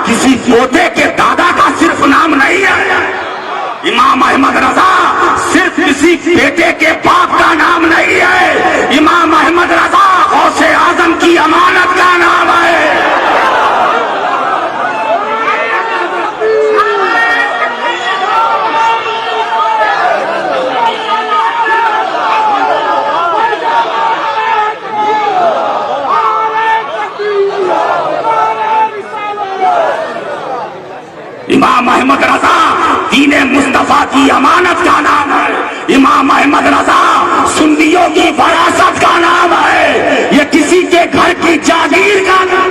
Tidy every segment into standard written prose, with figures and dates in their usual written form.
किसी पोते के दादा का सिर्फ नाम नहीं है। इमाम अहमद रजा सिर्फ किसी बेटे के बाप का नाम नहीं है। इमाम अहमद रजा गौसे आजम की अमानत का नाम है। इमाम अहमद रजा दीने मुस्तफा की अमानत का नाम है। इमाम अहमद रजा सुन्नियों की विरासत का नाम है। ये किसी के घर की जागीर का नाम।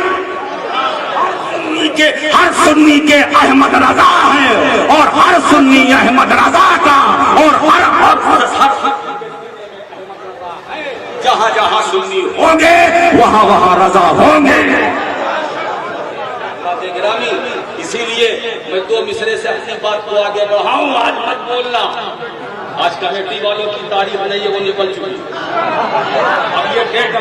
हर सुन्नी के अहमद रजा है और हर सुन्नी अहमद रजा का और हर जहां जहां सुन्नी होंगे वहां वहां रजा होंगे। इसीलिए मैं 2 मिसरे से अपनी बात को आगे बढ़ाऊं। आज मत बोलना, आज कमेटी वालों की तारीफ नहीं है, वो निकल चुकी। अब ये डेट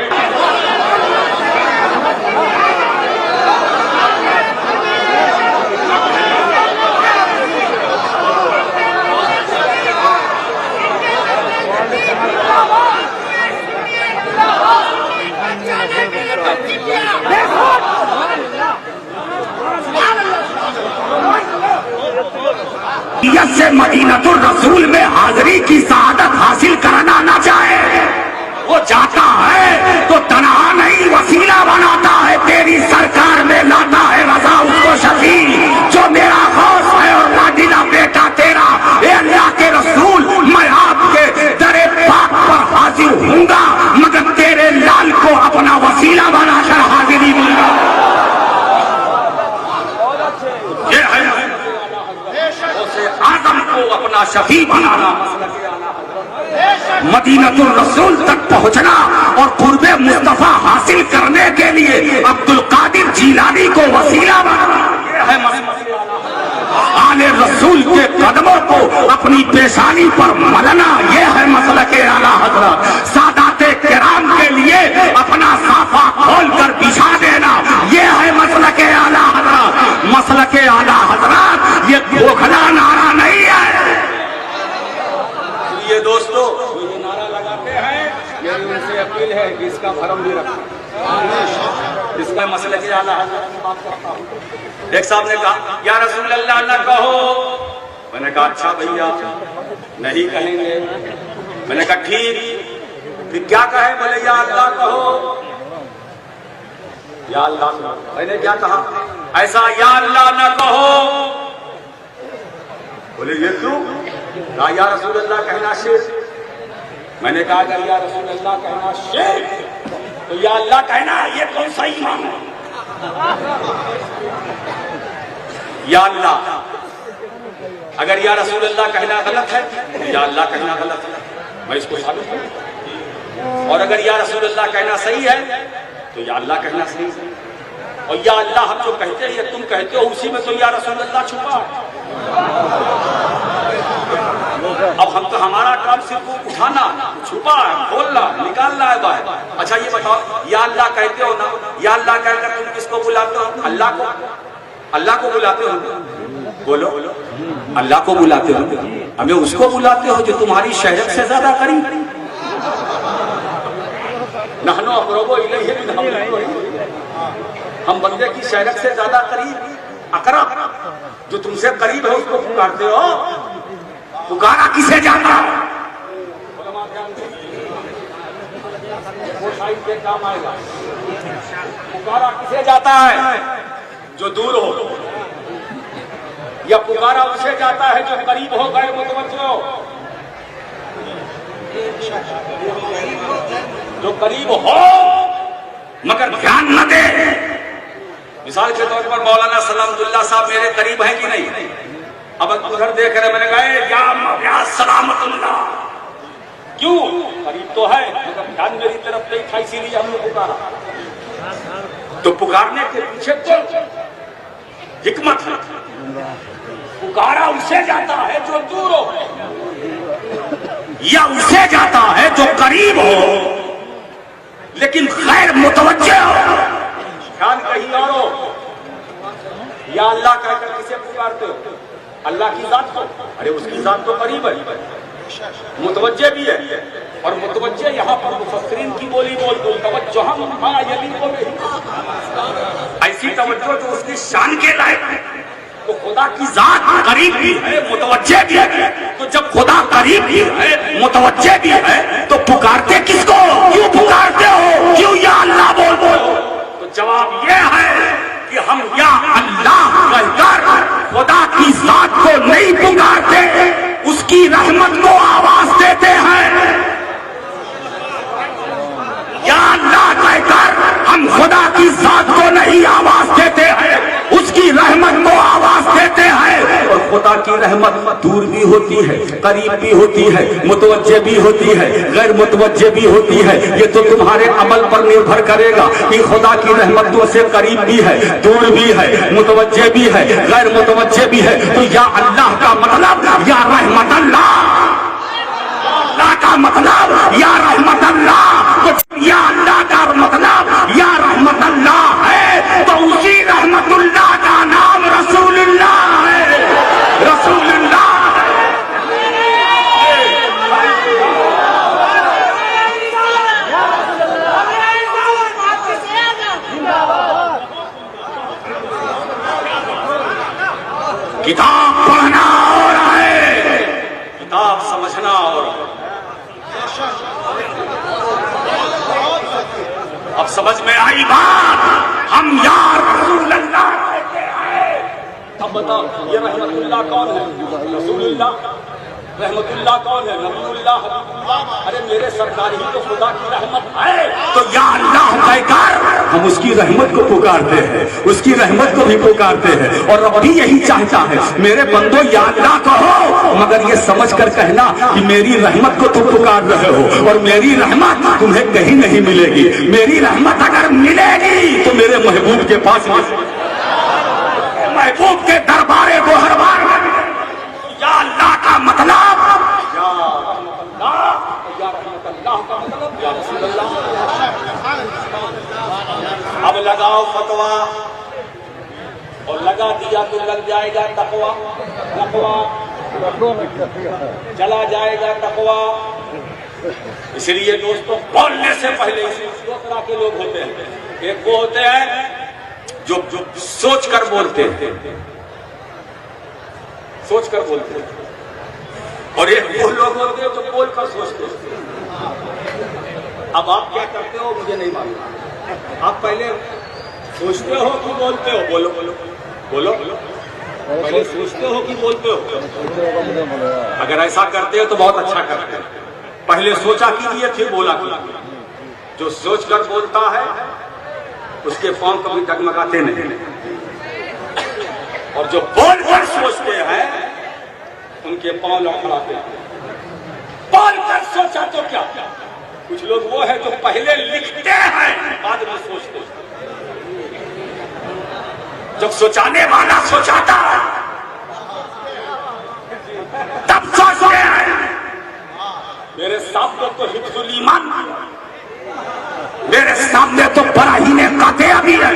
से मदीनतुर रसूल में हाजिरी की सआदत हासिल करना ना चाहे, वो जाता है तो तनहा नहीं वसीला बनाता है। तेरी सरकार में लाता है रजा उसको शफी जो मेरा गौस है और लाडीला बेटा तेरा। ए अल्लाह के रसूल, मैं आपके दरे पाक पर हाजिर हूँगा मगर तेरे लाल को अपना वसीला बनाकर हाजिरी मिलेगा। आदम को अपना शफी बनाना, मदीनतुर रसूल तक पहुंचना और कुर्बे मुस्तफा हासिल करने के लिए अब्दुल कादिर जीलानी को वसीला बनाना है। आले रसूल के कदमों को अपनी पेशानी पर मलना, यह है मसलके आला हज़रत। सादाते किराम के लिए अपना साफा खोलकर बिछा देना, यह है मसलके आला हज़रत। मसलके आला हज़रत ये खोखला नारा नहीं है। ये दोस्तों ये नारा लगाते हैं, मेरी उनसे अपील है कि इसका भरम भी रखें। इसका मसले की आला हज़रत। एक साहब ने कहा या रसूल अल्लाह न कहो। मैंने कहा अच्छा भैया नहीं कहेंगे। मैंने कहा ठीक, फिर क्या कहे? बोले या अल्लाह कहो। या अल्लाह, मैंने क्या कहा? ऐसा या अल्लाह न कहो। बोले ये क्यों? कहा या रसूल अल्लाह कहना शिर्क। मैंने कहा अगर या रसूल अल्लाह कहना शिर्क तो या अल्लाह कहना ये कौन सा ईमान है? या अल्लाह, अगर या रसूल अल्लाह कहना गलत है तो या अल्लाह कहना गलत है, मैं इसको साबित करूं। और अगर या रसूल अल्लाह कहना सही है तो या अल्लाह कहना सही है। और या अल्लाह हम जो कहते हैं तुम कहते हो उसी में तो या रसूल अल्लाह छुपा है। अब हम तो हमारा काम सिर्फ उठाना, छुपा है, खोलना, निकालना है बाहर। अच्छा ये बताओ या अल्लाह कहते हो ना, या अल्लाह कहकर तुम किसको बुलाते हो? अल्लाह को। अल्लाह को बुलाते हो? बोलो अल्लाह को बुलाते हो? हमें उसको बुलाते हो जो तुम्हारी शहरत से ज्यादा करीब। नहनो अक़रबु इलैहि मिन हब्लिल वरीद। हम बंदे की शहरत से ज्यादा करीब, अकरब, जो तुमसे करीब है उसको पुकारते हो। पुकारा किसे जाता है? वो साइड पे काम आएगा। पुकारा किसे जाता है? जो दूर हो। या पुकारा उसे जाता है जो करीब हो, गैर मुतवज्जिह हो। जो करीब हो मगर ध्यान न दे। मिसाल के तौर पर मौलाना सलामतुल्लाह साहब मेरे करीब है कि नहीं? अब उधर देख रहे, मैंने कहा या सलामतुल्लाह, क्यों? करीब तो है मगर ध्यान मेरी तरफ नहीं था, इसीलिए हमने पुकारा। तो पुकारने के पीछे तो हिकमत है। पुकारा उसे जाता है जो दूर हो, या उसे जाता है जो करीब हो लेकिन गैर मुतवज्जिह हो। ध्यान कहीं और हो। या अल्लाह कहकर किसे पुकारते हो? अल्लाह की जात को। अरे उसकी जात तो करीब है, मुतवज्जे भी है। और मुतवज्जे यहाँ पर मुफस्सिरीन की बोली बोल दो, तवज्जो हम यदि को ऐसी तवज्जो जो उसकी शान के लायक है। तो खुदा की जात करीब भी है, मुतवज्जे भी है। तो जब खुदा करीब भी है, मुतवज्जे भी है, तो पुकारते किसको? क्यों पुकारते हो? क्यों या अल्लाह बोल बोल? तो जवाब ये है कि हम या अल्लाह कहकर खुदा की जात को नहीं पुकारते, उसकी रहमत को आवाज देते हैं। या अल्लाह कहकर हम खुदा की जात को नहीं आवाज देते हैं, उसकी रहमत को आवाज देते हैं। और खुदा की रहमत दूर भी होती है, करीब भी होती है, मुतवज्जे भी होती है, गैर मुतवज्जे भी होती है। ये तो तुम्हारे अमल पर निर्भर करेगा कि खुदा की रहमत तुमसे करीब भी है, दूर भी है, मुतवज्जे भी है, गैर मुतवज्जे भी है। तो या अल्लाह का मतलब या रहमत अल्लाह, अल्लाह का मतलब या रहमत अल्लाह। तो या अल्लाह का मतलब या रहमत अल्लाह है, तो उसी रहमतुल्लाह का नाम रसूलुल्लाह है, रसूलुल्लाह। किताब पढ़ना और है, किताब समझना और। अब समझ में आई बात? हम यार रसूलुल्लाह कहते हैं। अब बताओ ये रहमतुल्लाह कौन है? रसूलुल्लाह। रहमतुल्लाह कौन है? नबीउल्लाह, हबीबुल्लाह। अरे मेरे सरकार ही तो खुदा की रहमत है। तो या अल्लाह कहकर हम उसकी रहमत को पुकारते हैं, उसकी रहमत को भी पुकारते हैं। और रब भी यही चाहता है, मेरे बंदो या अल्लाह कहो, मगर ये समझ कर कहना कि मेरी रहमत को तुम पुकार रहे हो और मेरी रहमत तुम्हें कहीं नहीं मिलेगी। मेरी रहमत अगर मिलेगी तो मेरे महबूब के पास, महबूब के दरबारे गोहरबार में। या अल्लाह का मतलब या रहमतुल्लाह का मतलब या रसूलुल्लाह। अब लगाओ फतवा, और लगा दिया तो लग जाएगा तकवा, तकवा चला जाएगा तकवा। इसलिए दोस्तों बोलने से पहले दो तरह के लोग होते हैं। एक वो होते हैं जो सोच कर बोलते हैं, सोच कर बोलते हैं, और एक वो लोग होते हैं जो बोल कर सोचते हैं। अब आप क्या करते हो मुझे नहीं मालूम। आप पहले सोचते हो कि बोलते हो? बोलो बोलो बोलो। पहले सोचते हो कि बोलते हो? अगर ऐसा करते हो तो बहुत अच्छा करते हो। पहले सोचा कीजिए फिर बोला कीजिए। जो सोच कर बोलता है उसके पांव कभी डगमगाते नहीं, और जो बोल कर सोचते हैं उनके पांव लड़खड़ाते हैं। बोल कर सोचा तो क्या? कुछ लोग वो है जो पहले लिखते हैं बाद में सोचते हैं। जब सोचाने वाला सोचाता है तब सोचते हैं। मेरे सामने तो हिफ्जुल ईमान, मेरे सामने तो बराहीने कातिया भी है,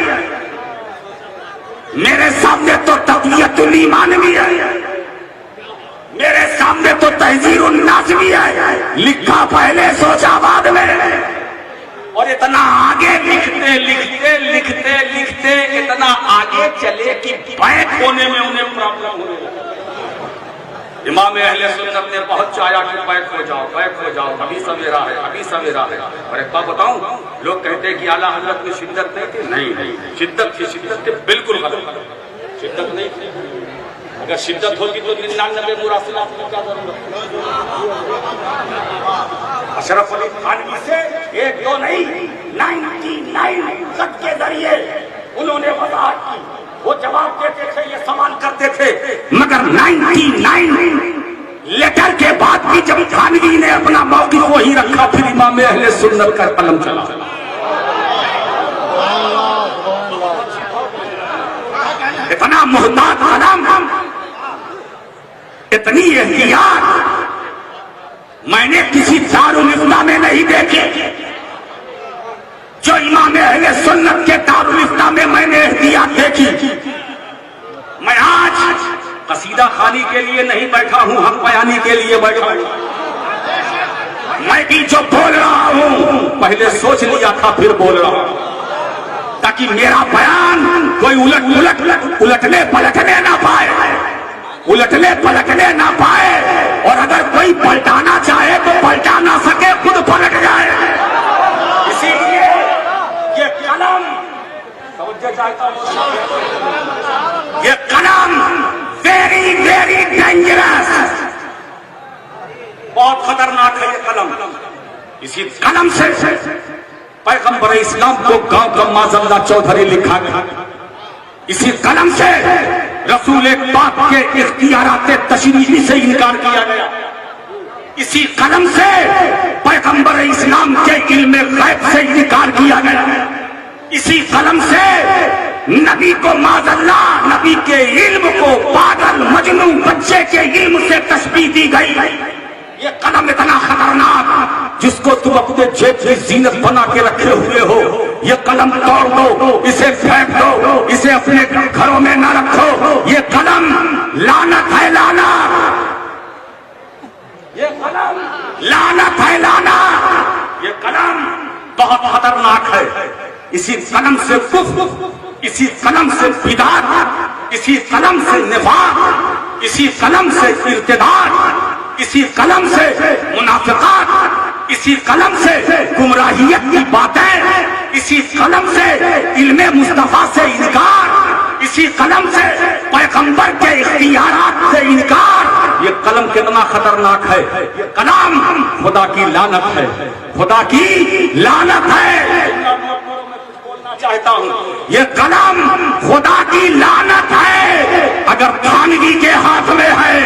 मेरे सामने तो तक़वियतुल ईमान भी है, मेरे सामने तो तहज़ीरुन नास भी है। लिखा पहले सोचा बाद में, और इतना आगे लिखते लिखते लिखते लिखते इतना आगे चले कि बैक होने में उन्हें प्रॉब्लम होने लगी। इमाम अहले सुन्नत ने बहुत चाहा कि बैक हो जाओ, बैक हो जाओ, अभी सवेरा है, अभी सवेरा है। और एक बात बताऊं, लोग कहते हैं कि आला हजरत में शिद्दत नहीं थी। नहीं, शिद्दत थी, शिद्दत थी, बिल्कुल गलत, शिद्दत नहीं थी। अगर शिद्दत होती तो 99 मुरासिलात की क्या जरूरत? अशरफ अली थानवी से एक दो नहीं 99 खत के जरिए उन्होंने वजाहत की। वो जवाब देते थे, ये सवाल करते थे, मगर 99 लेटर के बाद भी जब थानवी ने अपना मौक़िफ़ वही रखा, फिर इमाम अहले सुन्नत का कलम चला। इतना मुहतात कलम, इतनी एहतियात मैंने किसी दारुल इफ्ता में नहीं देखे जो इमाम अहले सुन्नत के दारुल इफ्ता में मैंने एहतियात देखी। के लिए नहीं बैठा हूं, हक बयानी के लिए बैठा हूं। मैं भी जो बोल रहा हूं पहले सोच लिया था फिर बोल रहा हूं, ताकि मेरा बयान कोई उलटने पलटने ना पाए, उलटने पलटने ना पाए, और अगर कोई पलटाना चाहे तो पलटा ना सके, खुद पलट जाए। इसीलिए ये कलम ये कलम वेरी वेरी डेंजरस, बहुत खतरनाक है ये कलम। इसी कलम से पैगंबर इस्लाम को गांव गम्मा जल्ला चौधरी लिखा गया। इसी कलम से रसूल पाक के इख्तियारात तशरीफी से इनकार किया गया। इसी कलम से पैगंबर इस्लाम के इल्म गैब से इनकार किया गया। इसी कलम से नबी को माज़अल्लाह, नबी के इल्म को पागल मजनू बच्चे के इल्म से तशबीह दी गई। ये कलम इतना खतरनाक, जिसको तुम अपने जेब की जीनत बना के रखे हुए हो, ये कलम तोड़ दो, इसे फेंक दो, इसे अपने घरों में न रखो। ये कलम लानत है, लानत। ये कलम लानत है, लानत। ये कलम बहुत खतरनाक है। इसी कलम से कुफ्र, इसी कलम से बिदात, इसी कलम से निफाक, इसी कलम से इर्तिदाद, इसी कलम से मुनाफिकात, इसी कलम से गुमराहियत की बातें, इसी कलम से इल्मे मुस्तफा से इनकार, इसी कलम से पैगंबर के इख्तियारात से इनकार। ये कलम कितना खतरनाक है। ये कलम खुदा की लानत है, खुदा की लानत है। चाहता हूं ये कलम खुदा की लानत है अगर थानवी के हाथ में है,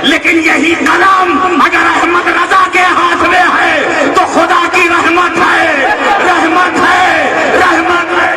लेकिन यही कलम अगर अहमद रजा के हाथ में है तो खुदा की रहमत है, रहमत है, रहमत है।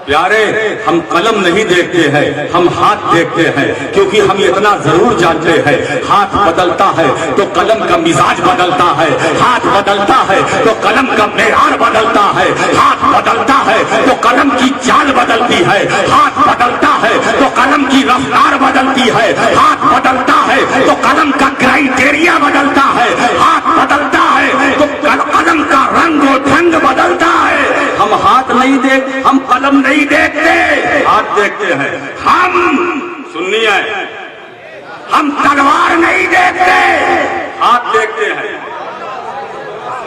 प्यारे, हम कलम नहीं देखते हैं, हम हाथ देखते हैं, क्योंकि हम इतना जरूर जानते हैं, हाथ बदलता है तो कलम का मिजाज बदलता है, हाथ बदलता है तो कलम का मेयार बदलता है, हाथ बदलता है तो कलम की चाल बदलती है, हाथ बदलता है तो कलम की रफ्तार बदलती है, हाथ बदलता है तो कलम का क्राइटेरिया बदलता है, हाथ बदलता है तो कलम का रंग और ढंग बदलता है। हम हाथ नहीं देख, हम कलम नहीं देखते, हाथ देखते हैं। हम सुनिए, हम तलवार नहीं देखते, हाथ देखते हैं।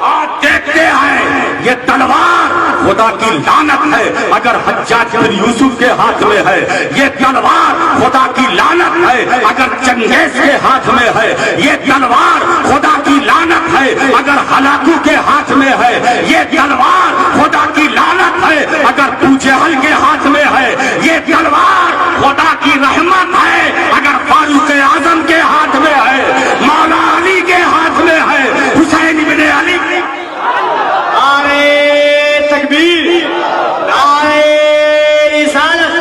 हाथ देखते हैं। ये तलवार खुदा की लानत है अगर हज्जाज बिन यूसुफ के हाथ में है, ये तलवार खुदा की लानत है अगर चंगेज के हाथ में है, ये तलवार खुदा की लानत है अगर हलाकू के हाथ में है, ये तलवार खुदा की लानत है अगर पूजहल के हाथ में है, ये तलवार खुदा की रहमत है अगर फारूक आजम के हाथ में है, मौला अली के हाथ में है, हुसैन इब्ने अली। नारे तकबीर, नारे रिसालत,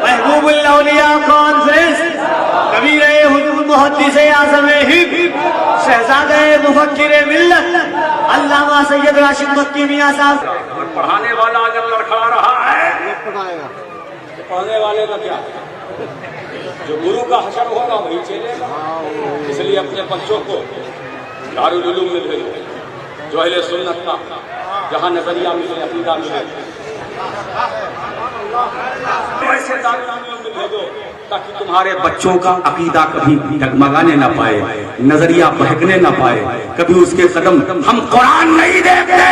महबूबुल्लाह औलिया कॉन्फ्रेंस, कबीर हुजूर मुहद्दिस आज़म हिंद, शहजादे मुफक्किर मिल्लत अल्लामा सैयद राशिद मक्की मियां साहब। पढ़ाने वाला अगर लड़खड़ा रहा है तो पढ़ने वाले का क्या? जो गुरु का हशर होगा वही चलेगा। इसलिए अपने बच्चों को दारुल उलूम में भेजो, जो अहले सुन्नत का जहाँ नजरिया मिले, अकीदा मिले, वैसे दारुल उलूम में भेजो, ताकि तुम्हारे बच्चों का अकीदा कभी डगमगाने ना पाए, नजरिया बहकने ना पाए, कभी उसके कदम। हम कुरान नहीं देखते,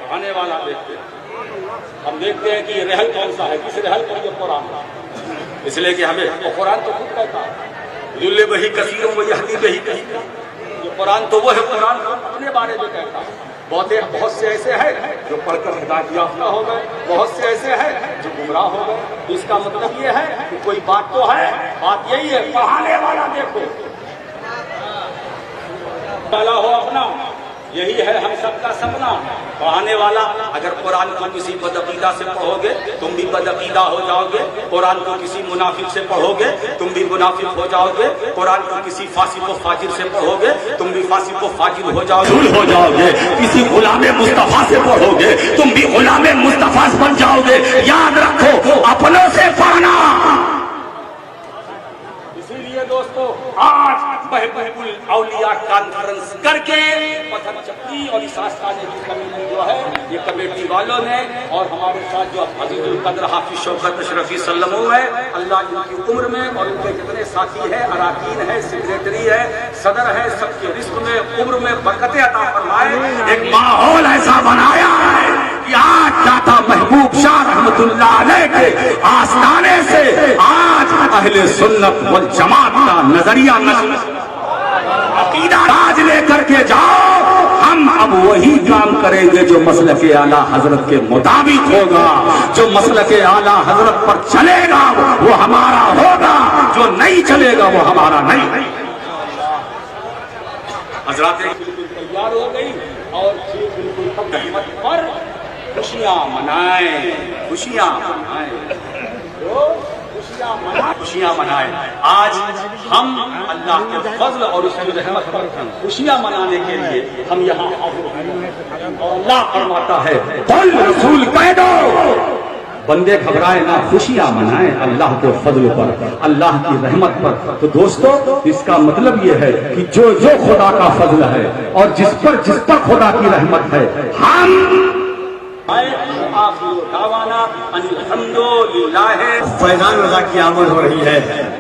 पढ़ाने वाला देखते हैं। हम देखते हैं कि ये रहल कौन सा है, किस रहल पर ये कुरान है। इसलिए कि हमें कुरान तो खुद कहता है, युल्ले वही कसीरों वो यहदी वही कही। ये कुरान तो वो है, कुरान अपने बारे में कहता है। बहुत से ऐसे हैं जो पढ़कर हिदायत याफ्ता हो गए, बहुत से ऐसे हैं जो गुमराह हो गए। इसका मतलब ये है कि कोई बात तो है, बात यही है, पढ़ाने वाला देखो। पहला हो अपना, यही है हम सबका सपना। पढ़ाने वाला अगर कुरान को किसी बदअकीदा से पढ़ोगे तुम भी बदअकीदा हो जाओगे, कुरान को किसी मुनाफिक से पढ़ोगे तुम भी मुनाफिक हो जाओगे, कुरान को किसी फासिक व फाजिर से पढ़ोगे तुम भी फासिक व फाजिर हो जाओगे, किसी गुलाम मुस्तफा से पढ़ोगे तुम भी गुलाम मुस्तफा बन जाओगे। याद रखो अपनों से पढ़ना। इसीलिए दोस्तों आज महबूबुल औलिया कॉन्फ्रेंस करके पत्थर चक्की और इस आस्थाने की कमेटी जो है ये कमेटी वालों ने और हमारे साथ जो अजीजुल कद्र हाफिज शौकत अशरफी सल्लमो है, अल्लाह इनकी उम्र में और इनके जितने साथी है, अराकीन है, सेक्रेटरी है, सदर है, सबके रिस्क में उम्र में बरकतें अता फरमाए। एक माहौल ऐसा बनाया है कि आज दाता महबूब शाह रहमतुल्लाह अलैह के आस्थाने से आज अहले सुन्नत वल जमात का नजरिया अकीदा राज लेकर के जाओ। हम अब वही काम करेंगे जो मसलक आला हजरत के मुताबिक होगा, जो मसलक आला हजरत पर चलेगा वो हमारा होगा, जो नहीं चलेगा वो हमारा नहीं। हजरात बिल्कुल तैयार हो गई और बिल्कुल कीमत पर खुशियां मनाएं, खुशियां मनाएं, खुशियां मनाएं। आज हम अल्लाह के फजल और उसकी रहमत पर खुशियां मनाने के लिए हम यहाँ और अल्लाह फरमाता है बोल रसूल कह दो बंदे घबराए ना, खुशियां मनाएं अल्लाह के फजल पर, अल्लाह की रहमत पर। तो दोस्तों इसका मतलब ये है कि जो जो खुदा का फजल है और जिस पर खुदा की रहमत है हम आखिर दावाना अनिल हम्दुलिल्लाह। फैजान रजा की आमद हो रही है।